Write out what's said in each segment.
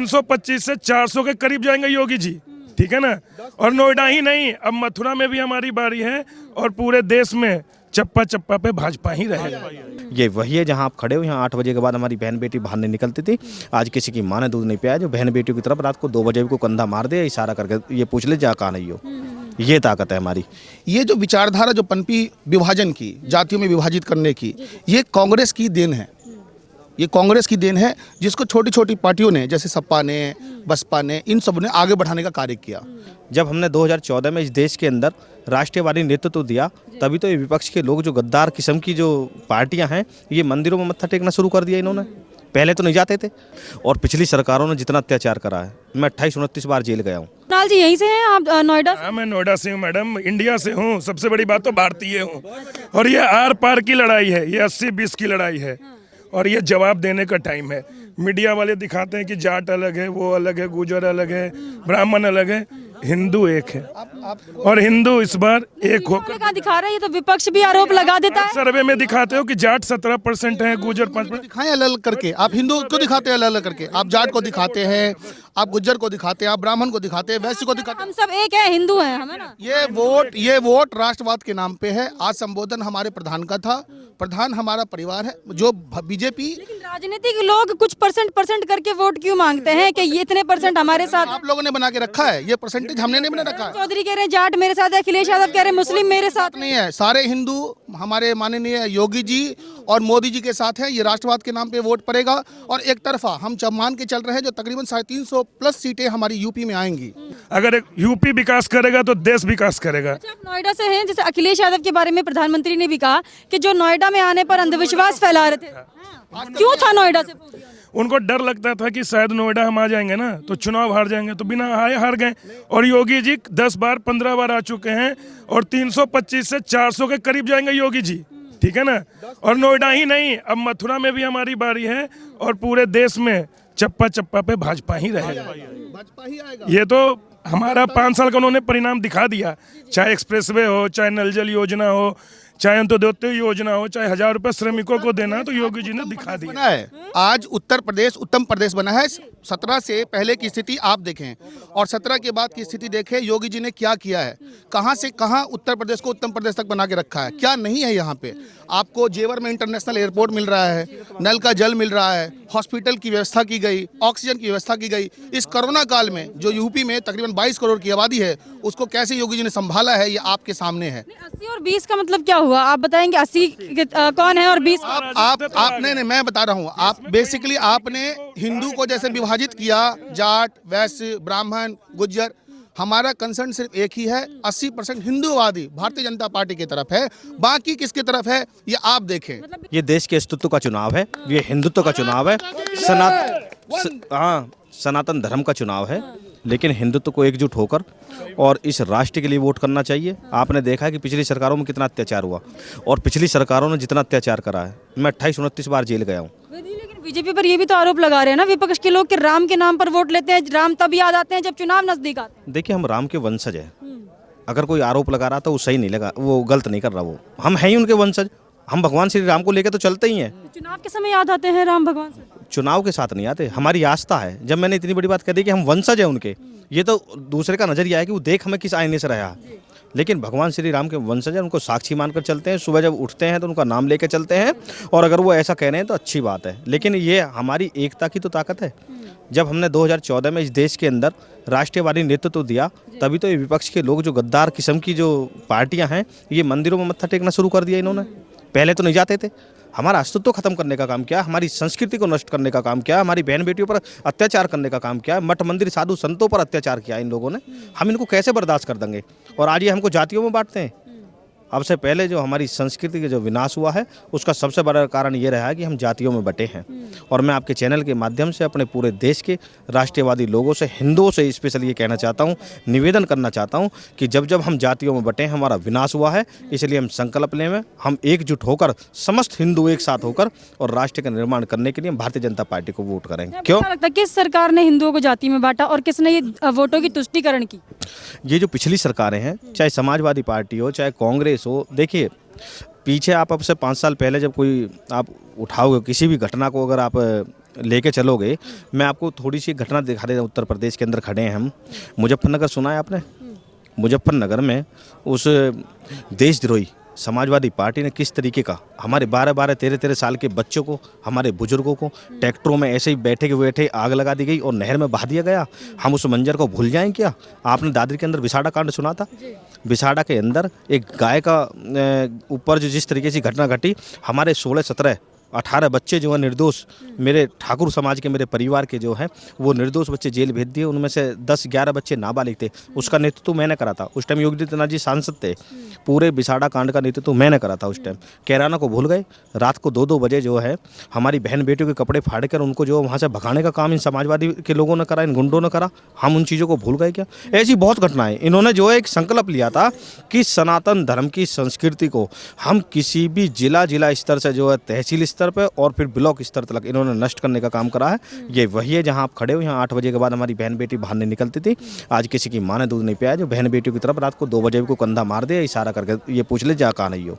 325 से 400 के करीब जाएंगे योगी जी, ठीक है ना। और नोएडा ही नहीं, अब मथुरा में भी हमारी बारी है और पूरे देश में चप्पा चप्पा पे भाजपा ही रहेगा। ये वही है जहां आप खड़े हो। यहाँ 8 बजे के बाद हमारी बहन बेटी बाहर नहीं निकलती थी। आज किसी की माँ ने दूध नहीं पिया, जो बहन बेटियों की तरफ रात को 2 बजे को कंधा मार दे, इशारा करके ये पूछ ले जा कहाँ नहीं हो। ये ताकत है हमारी। ये जो विचारधारा जो पनपी विभाजन की, जातियों में विभाजित करने की, ये कांग्रेस की देन है। ये कांग्रेस की देन है जिसको छोटी छोटी पार्टियों ने, जैसे सपा ने, बसपा ने, इन सब ने आगे बढ़ाने का कार्य किया। जब हमने 2014 में इस देश के अंदर राष्ट्रवादी नेतृत्व दिया, तभी तो ये विपक्ष के लोग, जो गद्दार किस्म की जो पार्टियां हैं, ये मंदिरों में मत्था टेकना शुरू कर दिया इन्होंने। पहले तो नहीं जाते थे। और पिछली सरकारों ने जितना अत्याचार करा है, मैं 28-29 बार जेल गया हूँ। कुणाल जी यहीं से हैं आप? नोएडा? हाँ, मैं नोएडा से हूँ मैडम, इंडिया से हूँ। सबसे बड़ी बात तो भारतीय हूँ। और ये आर पार की लड़ाई है, ये 80-20 की लड़ाई है। और ये जवाब देने का टाइम है। मीडिया वाले दिखाते हैं कि जाट अलग है, वो अलग है, गुजर अलग है, ब्राह्मण अलग है, हिंदू एक है। और हिंदू इस बार एक होकर कहाँ दिखा रहा है? ये तो विपक्ष भी आरोप लगा देता है। सर्वे में दिखाते हो कि जाट 17% है, गुजर 5%। दिखाएं अलग अलग करके। आप हिंदू को दिखाते हैं अलग अलग करके, आप जाट को दिखाते हैं, आप गुज्जर को दिखाते हैं, आप ब्राह्मण को दिखाते हैं, वैश्य को दिखाते हैं। हम सब एक है, हिंदू हैं, हमें ना। ये वोट राष्ट्रवाद के नाम पे है। आज संबोधन हमारे प्रधान का था। प्रधान हमारा परिवार है। जो बीजेपी, लेकिन राजनीतिक लोग कुछ परसेंट करके वोट क्यों मांगते हैं कि ये इतने परसेंट हमारे साथ? आप लोगों ने बना के रखा है। ये परसेंटेज हमने नहीं बना रखा है। चौधरी कह रहे हैं जाट मेरे साथ है, अखिलेश यादव कह रहे हैं मुस्लिम मेरे साथ नहीं है। सारे हिंदू हमारे माननीय योगी जी और मोदी जी के साथ हैं। ये राष्ट्रवाद के नाम पे वोट पड़ेगा। और एक तरफा हम मान के चल रहे हैं जो तकरीबन 350+ सीटें हमारी यूपी में आएंगी। अगर यूपी विकास करेगा तो देश विकास करेगा। अच्छा, आप नोएडा से हैं। जैसे अखिलेश यादव के बारे में प्रधानमंत्री ने भी कहा कि जो नोएडा में आने पर अंधविश्वास फैला रहे थे, क्यों था नोएडा से? उनको डर लगता था कि शायद नोएडा हम आ जाएंगे ना तो चुनाव हार जाएंगे, तो बिना आए हार गए। और योगी जी 10 बार 15 बार आ चुके हैं और 325 से 400 के करीब जाएंगे योगी जी, ठीक है ना। और नोएडा ही नहीं, अब मथुरा में भी हमारी बारी है और पूरे देश में चप्पा चप्पा पे भाजपा ही रहेगा। भाजपा ही आएगा। ये तो हमारा 5 साल का उन्होंने परिणाम दिखा दिया। चाहे एक्सप्रेसवे हो, चाहे नल जल योजना हो, चाहे अंत्योदय योजना हो, चाहे 1000 रुपए श्रमिकों को देना, तो योगी जी ने दिखा दिया। बना है आज उत्तर प्रदेश उत्तम प्रदेश बना है। 17 से पहले की स्थिति आप देखें और 17 के बाद की स्थिति देखें। योगी जी ने क्या किया है, कहां से कहां उत्तर प्रदेश को उत्तम प्रदेश तक बना के रखा है। क्या नहीं है यहाँ पे। आपको जेवर में इंटरनेशनल एयरपोर्ट मिल रहा है, नल का जल मिल रहा है, हॉस्पिटल की व्यवस्था की गई, ऑक्सीजन की व्यवस्था की गई। इस कोरोना काल में जो यूपी में तकरीबन 22 करोड़ की आबादी है, उसको कैसे योगी जी ने संभाला है, ये आपके सामने है। 80 और 20 का मतलब क्या हुआ? आप बताएंगे 80 कौन है और 20? आपने मैं बता रहा हूँ। आप बेसिकली आपने हिंदू को जैसे विभाजित किया, जाट, वैश्य, ब्राह्मण, गुज्जर। हमारा कंसर्न सिर्फ एक ही है, 80% हिंदूवादी भारतीय जनता पार्टी की तरफ है। बाकी किसकी तरफ है ये आप देखें। ये देश के अस्तित्व का चुनाव है, ये हिंदुत्व का चुनाव है, सनातन धर्म का चुनाव है। लेकिन हिंदुत्व को एकजुट होकर और इस राष्ट्र के लिए वोट करना चाहिए। आपने देखा है कि पिछली सरकारों में कितना अत्याचार हुआ और पिछली सरकारों ने जितना अत्याचार करा है, मैं 28-29 बार जेल गया हूँ। लेकिन बीजेपी पर ये भी तो आरोप लगा रहे हैं ना विपक्ष के लोग कि राम के नाम पर वोट लेते हैं। राम तब याद आते हैं जब चुनाव नजदीक आते हैं। देखिए, हम राम के वंशज हैं। अगर कोई आरोप लगा रहा था वो सही नहीं लगा, वो गलत नहीं कर रहा। वो हम हैं ही उनके वंशज। हम भगवान श्री राम को लेकर तो चलते ही हैं। चुनाव के समय याद आते हैं राम भगवान से? चुनाव के साथ नहीं आते। हमारी आस्था है। जब मैंने इतनी बड़ी बात कह दी कि हम वंशज हैं उनके, ये तो दूसरे का नजरिया है कि वो देख हमें किस आईने से रहा। लेकिन भगवान श्री राम के वंशज हैं, उनको साक्षी मानकर चलते हैं। सुबह जब उठते हैं तो उनका नाम लेकर चलते हैं। और अगर वो ऐसा कह रहे हैं तो अच्छी बात है। लेकिन ये हमारी एकता की तो ताकत है। जब हमने 2014 में इस देश के अंदर राष्ट्रवादी नेतृत्व दिया, तभी तो ये विपक्ष के लोग, जो गद्दार किस्म की जो पार्टियां हैं, ये मंदिरों में मत्था टेकना शुरू कर दिया इन्होंने। पहले तो नहीं जाते थे। हमारा अस्तित्व खत्म करने का काम क्या, हमारी संस्कृति को नष्ट करने का काम क्या, हमारी बहन बेटियों पर अत्याचार करने का काम क्या, मठ मंदिर साधु संतों पर अत्याचार किया इन लोगों ने। हम इनको कैसे बर्दाश्त कर देंगे? और आज ये हमको जातियों में बांटते हैं। अब से पहले जो हमारी संस्कृति का जो विनाश हुआ है, उसका सबसे बड़ा कारण ये रहा है कि हम जातियों में बटे हैं। और मैं आपके चैनल के माध्यम से अपने पूरे देश के राष्ट्रवादी लोगों से, हिंदुओं से स्पेशली ये कहना चाहता हूँ, निवेदन करना चाहता हूँ कि जब जब हम जातियों में बटे हैं, हमारा विनाश हुआ है। इसलिए हम संकल्प लें, हम एकजुट होकर, समस्त हिंदू एक साथ होकर और राष्ट्र का निर्माण करने के लिए भारतीय जनता पार्टी को वोट करेंगे। क्यों लगता है किस सरकार ने हिंदुओं को जाति में बांटा और किसने ये वोटों की तुष्टीकरण की? ये जो पिछली सरकारें हैं, चाहे समाजवादी पार्टी हो, चाहे कांग्रेस हो, देखिए पीछे आप अब से 5 साल पहले जब कोई आप उठाओगे किसी भी घटना को, अगर आप लेके चलोगे। मैं आपको थोड़ी सी घटना दिखा देता हूँ। उत्तर प्रदेश के अंदर खड़े हैं हम। मुजफ्फरनगर सुना है आपने? मुजफ्फरनगर में उस देशद्रोही समाजवादी पार्टी ने किस तरीके का हमारे 12-12, 13-13 साल के बच्चों को, हमारे बुजुर्गों को ट्रैक्टरों में ऐसे ही बैठे के बैठे आग लगा दी गई और नहर में बहा दिया गया। हम उस मंजर को भूल जाएं क्या? आपने दादरी के अंदर विसाड़ा कांड सुना था? विसाड़ा के अंदर एक गाय का ऊपर जो जिस तरीके से घटना घटी, हमारे 16, 17, 18 बच्चे जो हैं निर्दोष, मेरे ठाकुर समाज के, मेरे परिवार के जो हैं वो निर्दोष बच्चे जेल भेज दिए। उनमें से 10-11 बच्चे नाबालिग थे। उसका नेतृत्व मैंने करा था। उस टाइम योगी आदित्यनाथ जी सांसद थे। पूरे बिसाड़ा कांड का नेतृत्व मैंने करा था उस टाइम। कैराना को भूल गए। रात को 2-2 बजे जो है हमारी बहन बेटियों के कपड़े फाड़ कर उनको जो वहाँ से भगाने का काम इन समाजवादी के लोगों ने करा, इन गुंडों ने करा। हम उन चीज़ों को भूल गए क्या? ऐसी बहुत घटनाएं। इन्होंने जो है एक संकल्प लिया था कि सनातन धर्म की संस्कृति को हम किसी भी जिला स्तर से जो है तहसील स्तर पर और फिर ब्लॉक स्तर तक इन्होंने नष्ट करने का काम करा है। ये वही है जहां आप खड़े हो। यहाँ 8 बजे के बाद हमारी बहन बेटी बाहर नहीं निकलती थी। आज किसी की माँ ने दूध नहीं पिया, जो बहन बेटियों की तरफ रात को 2 बजे को कंधा मार दिया, इशारा करके ये पूछ ले जा कहाँ नहीं हो।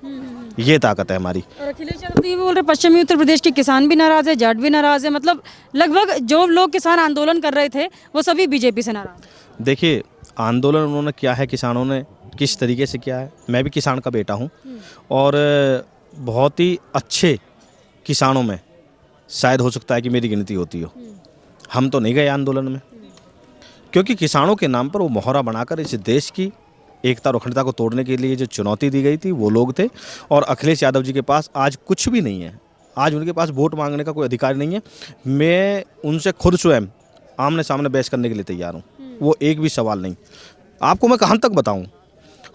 ये ताकत है हमारी। और अखिलेश यादव तो ये भी बोल रहे पश्चिमी उत्तर प्रदेश के किसान भी नाराज है, जाट भी नाराज है। मतलब लगभग जो लोग किसान आंदोलन कर रहे थे वो सभी बीजेपी से नाराज है। देखिए, आंदोलन उन्होंने किया है, किसानों ने किस तरीके से किया है। मैं भी किसान का बेटा हूँ और बहुत ही अच्छे किसानों में शायद हो सकता है कि मेरी गिनती होती हो। हम तो नहीं गए आंदोलन में, क्योंकि किसानों के नाम पर वो मोहरा बनाकर इस देश की एकता और अखंडता को तोड़ने के लिए जो चुनौती दी गई थी वो लोग थे। और अखिलेश यादव जी के पास आज कुछ भी नहीं है। आज उनके पास वोट मांगने का कोई अधिकार नहीं है। मैं उनसे खुद स्वयं आमने सामने बहस करने के लिए तैयार हूँ। वो एक भी सवाल नहीं। आपको मैं कहाँ तक बताऊँ?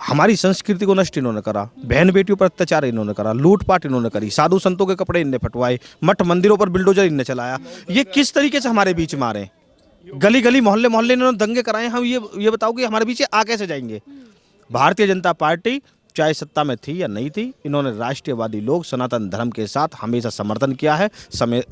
हमारी संस्कृति को नष्ट इन्होंने करा, बहन बेटियों पर अत्याचार इन्होंने करा, लूटपाट इन्होंने करी, साधु संतों के कपड़े इनने फटवाए, मठ मंदिरों पर बिल्डोजर इनने चलाया। ये किस तरीके से हमारे बीच मारे, गली गली मोहल्ले मोहल्ले इन्होंने दंगे कराए। हम ये बताओ कि हमारे बीच आ कैसे जाएंगे? भारतीय जनता पार्टी चाहे सत्ता में थी या नहीं थी, इन्होंने राष्ट्रीयवादी लोग सनातन धर्म के साथ हमेशा समर्थन किया है।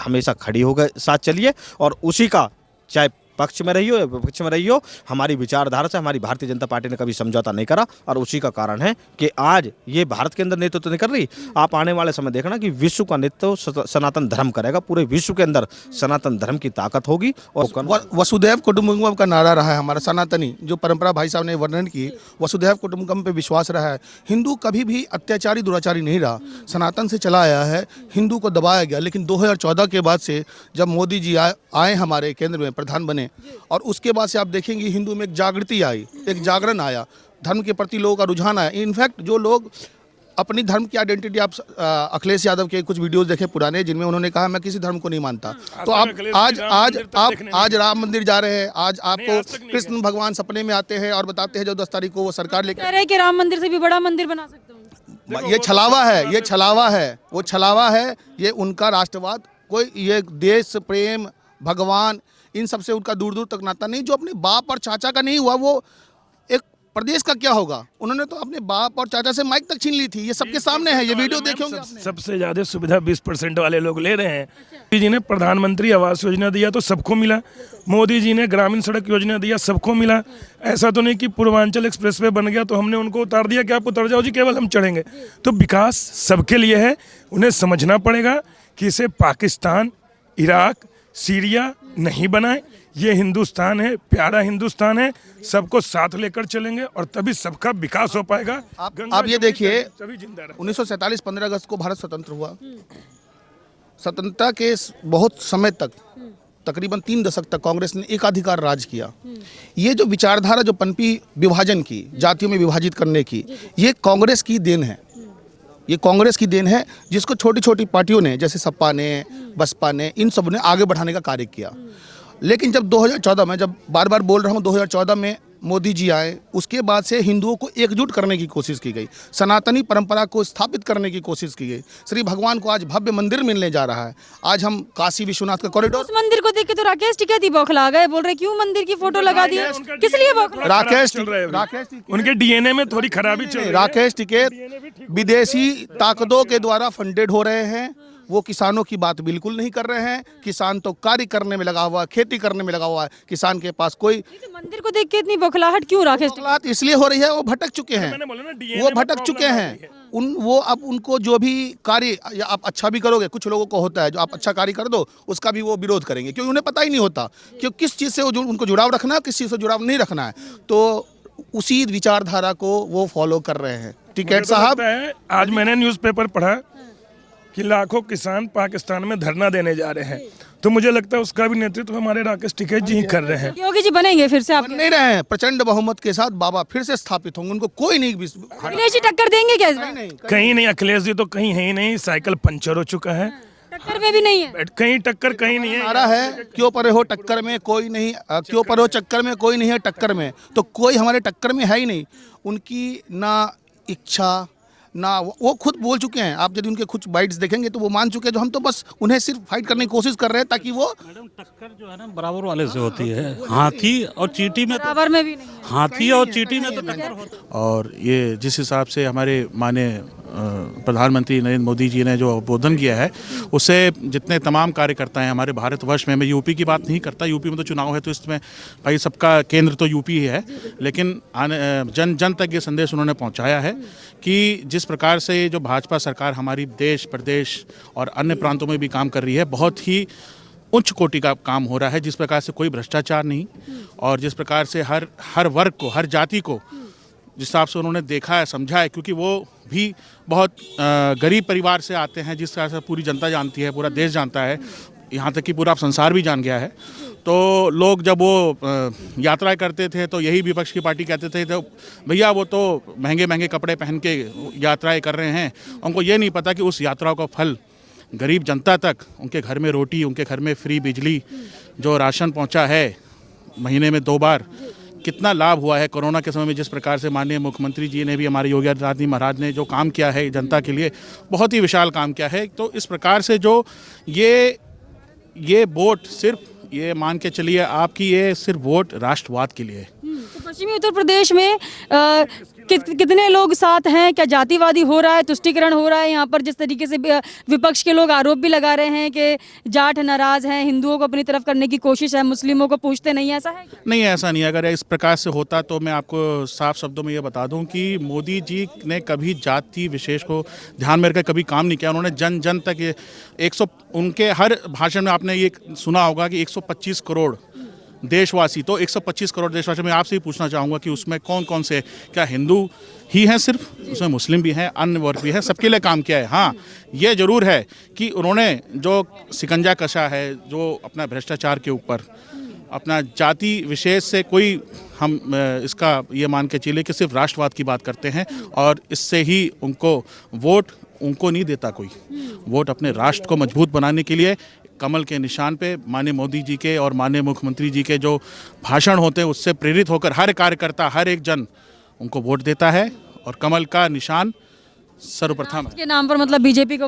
हमेशा खड़ी होकर साथ चलिए और उसी का चाहे पक्ष में रही हो या विपक्ष में रही हो, हमारी विचारधारा से हमारी भारतीय जनता पार्टी ने कभी समझौता नहीं करा। और उसी का कारण है कि आज ये भारत के अंदर नेतृत्व नहीं कर रही। आप आने वाले समय देखना कि विश्व का नेतृत्व सनातन धर्म करेगा। पूरे विश्व के अंदर सनातन धर्म की ताकत होगी। और वसुधैव कुटुंबकम का नारा रहा है हमारा सनातनी, जो परंपरा भाई साहब ने वर्णन की, वसुधैव कुटुंबकम पे विश्वास रहा है। हिंदू कभी भी अत्याचारी दुराचारी नहीं रहा, सनातन से चला आया है। हिंदू को दबाया गया, लेकिन 2014 के बाद से जब मोदी जी आए हमारे केंद्र में प्रधान बने, और उसके बाद से आप देखेंगे हिंदू में एक जागृति आई, एक जागरण आया, धर्म के प्रति लोगों का रुझान आया। इनफैक्ट जो लोग अपनी धर्म की आइडेंटिटी, आप अखिलेश यादव के कुछ वीडियोस देखे पुराने जिनमें उन्होंने कहा मैं किसी धर्म को नहीं मानता, तो आप आज राम मंदिर जा रहे हैं। आज आपको कृष्ण भगवान सपने में आते हैं और बताते हैं जो 10 तारीख को वो सरकार लेकर कह रहे हैं कि राम मंदिर से भी बड़ा मंदिर बना सकते हो। ये छलावा है, ये छलावा है, वो छलावा है। ये उनका राष्ट्रवाद, कोई ये देश प्रेम, भगवान, इन सबसे उनका दूर दूर तक नाता नहीं। जो अपने बाप और चाचा का नहीं हुआ, वो एक प्रदेश का क्या होगा? उन्होंने तो अपने बाप और चाचा से माइक तक छीन ली थी। ये सबके सामने है, ये वीडियो देखेंगे आपने। सबसे ज्यादा सुविधा 20% वाले लोग ले रहे हैं। मोदी जी ने प्रधानमंत्री आवास योजना दिया तो सबको मिला। मोदी जी ने ग्रामीण सड़क योजना दिया, सबको मिला। ऐसा तो नहीं कि पूर्वांचल एक्सप्रेसवे बन गया तो हमने उनको उतार दिया कि आप उतर जाओ जी, केवल हम चढ़ेंगे। तो विकास सबके लिए है। उन्हें समझना पड़ेगा कि इसे पाकिस्तान, इराक, सीरिया नहीं बनाए। ये हिंदुस्तान है, प्यारा हिंदुस्तान है। सबको साथ लेकर चलेंगे और तभी सबका विकास हो पाएगा। आप ये देखिए, सभी जिंदा रहे। 1947 15 अगस्त को भारत स्वतंत्र हुआ। स्वतंत्रता के बहुत समय तक, तकरीबन 3 दशक तक कांग्रेस ने एकाधिकार राज किया। ये जो विचारधारा जो पनपी विभाजन की, जातियों में विभाजित करने की, ये कांग्रेस की देन है। ये कांग्रेस की देन है, जिसको छोटी छोटी पार्टियों ने, जैसे सपा ने, बसपा ने, इन सब ने आगे बढ़ाने का कार्य किया। लेकिन जब 2014 में, जब बार बार बोल रहा हूँ, 2014 में मोदी जी आए, उसके बाद से हिंदुओं को एकजुट करने की कोशिश की गई, सनातनी परंपरा को स्थापित करने की कोशिश की गई। श्री भगवान को आज भव्य मंदिर मिलने जा रहा है। आज हम काशी विश्वनाथ का कॉरिडोर, उस मंदिर को देख के तो राकेश टिकैत ही बौखला गए, बोल रहे क्यों मंदिर की फोटो लगा दी, किस लिए बौखला? राकेश उनके डीएनए में थोड़ी खराबी चल रही है। राकेश टिकैत विदेशी ताकतों के द्वारा फंडेड हो रहे हैं। वो किसानों की बात बिल्कुल नहीं कर रहे हैं। किसान तो कार्य करने में लगा हुआ है, खेती करने में लगा हुआ है। किसान के पास कोई तो मंदिर को देख के इतनी बौखलाहट क्यों राकेश? इसलिए हो रही है, वो भटक चुके हैं, मैंने बोला ना, DNA वो में भटक प्रॉब्लम चुके आ हैं। रही है। वो अब उनको जो भी कार्य या आप अच्छा भी करोगे, कुछ लोगों को होता है जो आप अच्छा कार्य कर दो उसका भी वो विरोध करेंगे, क्योंकि उन्हें पता ही नहीं होता कि किस चीज़ से उनको जुड़ाव रखना है, किस चीज़ से जुड़ाव नहीं रखना है। तो उसी विचारधारा को वो फॉलो कर रहे हैं। टिकैत साहब, आज मैंने न्यूज़पेपर पढ़ा कि लाखों किसान पाकिस्तान में धरना देने जा रहे हैं, तो मुझे लगता है उसका भी नेतृत्व हमारे राकेश टिकैत जी ही कर रहे हैं। योगी जी बनेंगे फिर से आप? बन नहीं रहे हैं। प्रचंड बहुमत के साथ बाबा फिर से स्थापित होंगे, उनको कोई नहीं अखिलेश जी टक्कर देंगे क्या इस बार? कहीं नहीं, अखिलेश जी तो कहीं है ही नहीं, साइकिल पंचर हो चुका है, टक्कर में भी नहीं है। कहीं टक्कर कहीं नहीं है। नारा है, क्यों परे हो टक्कर में कोई नहीं, क्यों परे हो चक्कर में कोई नहीं है टक्कर में, तो कोई हमारे टक्कर में है ही नहीं। उनकी ना इच्छा ना वो खुद बोल चुके हैं, आप यदि उनके कुछ बाइट्स देखेंगे तो वो मान चुके हैं, जो हम तो बस उन्हें सिर्फ फाइट करने की कोशिश कर रहे हैं ताकि वो मैडम टक्कर जो है ना बराबर वाले से होती है, हाथी और चींटी में तो, बराबर में भी नहीं है। हाथी और चींटी में तो टक्कर होती है। और ये जिस हिसाब से हमारे माननीय प्रधानमंत्री नरेंद्र मोदी जी ने जो उद्बोधन किया है, उससे जितने तमाम कार्यकर्ता हैं हमारे भारतवर्ष में, मैं यूपी की बात नहीं करता, यूपी में तो चुनाव है तो इसमें भाई सबका केंद्र तो यूपी ही है, लेकिन जन जन तक ये संदेश उन्होंने पहुंचाया है कि जिस प्रकार से जो भाजपा सरकार हमारी देश प्रदेश और अन्य प्रांतों में भी काम कर रही है, बहुत ही उच्च कोटि का काम हो रहा है, जिस प्रकार से कोई भ्रष्टाचार नहीं, और जिस प्रकार से हर वर्ग को, हर जाति को जिस हिसाब से उन्होंने देखा है, समझा है, क्योंकि वो भी बहुत गरीब परिवार से आते हैं, जिस तरह से पूरी जनता जानती है, पूरा देश जानता है, यहाँ तक कि पूरा संसार भी जान गया है। तो लोग जब वो यात्राएं करते थे तो यही विपक्ष की पार्टी कहते थे, तो भैया वो तो महंगे महंगे कपड़े पहन के यात्राएं कर रहे हैं, उनको ये नहीं पता कि उस यात्राओं का फल गरीब जनता तक, उनके घर में रोटी, उनके घर में फ्री बिजली, जो राशन पहुंचा है महीने में 2 बार, कितना लाभ हुआ है। कोरोना के समय में जिस प्रकार से माननीय मुख्यमंत्री जी ने भी, हमारे योगी आदित्यनाथ जी महाराज ने जो काम किया है जनता के लिए, बहुत ही विशाल काम किया है। तो इस प्रकार से जो ये वोट सिर्फ, ये मान के चलिए आपकी, ये सिर्फ वोट राष्ट्रवाद के लिए है। तो पश्चिमी उत्तर प्रदेश में कितने लोग साथ हैं? क्या जातिवादी हो रहा है, तुष्टीकरण हो रहा है? यहाँ पर जिस तरीके से विपक्ष के लोग आरोप भी लगा रहे हैं कि जाट नाराज हैं, हिंदुओं को अपनी तरफ करने की कोशिश है, मुस्लिमों को पूछते नहीं, ऐसा है क्या? नहीं, ऐसा नहीं है। अगर इस प्रकार से होता तो मैं आपको साफ शब्दों में ये बता दूं कि मोदी जी ने कभी जाति विशेष को ध्यान में रखकर कभी काम नहीं किया। उन्होंने जन जन तक उनके हर भाषण में आपने ये सुना होगा कि 125 करोड़ देशवासी, तो 125 करोड़ देशवासी, मैं आपसे ही पूछना चाहूँगा कि उसमें कौन कौन से, क्या हिंदू ही हैं सिर्फ? उसमें मुस्लिम भी हैं, अन्य वर्ग भी हैं, सबके लिए काम किया है। हाँ, ये ज़रूर है कि उन्होंने जो शिकंजा कसा है, जो अपना भ्रष्टाचार के ऊपर, अपना जाति विशेष से कोई, हम इसका ये मान के चले कि सिर्फ राष्ट्रवाद की बात करते हैं, और इससे ही उनको वोट उनको नहीं देता कोई, वोट अपने राष्ट्र को मजबूत बनाने के लिए कमल के निशान पे माननीय मोदी जी के और माननीय मुख्यमंत्री जी के जो भाषण होते हैं उससे प्रेरित होकर हर कार्यकर्ता, हर एक जन उनको वोट देता है, और कमल का निशान सर्वप्रथम है। के नाम पर मतलब बीजेपी को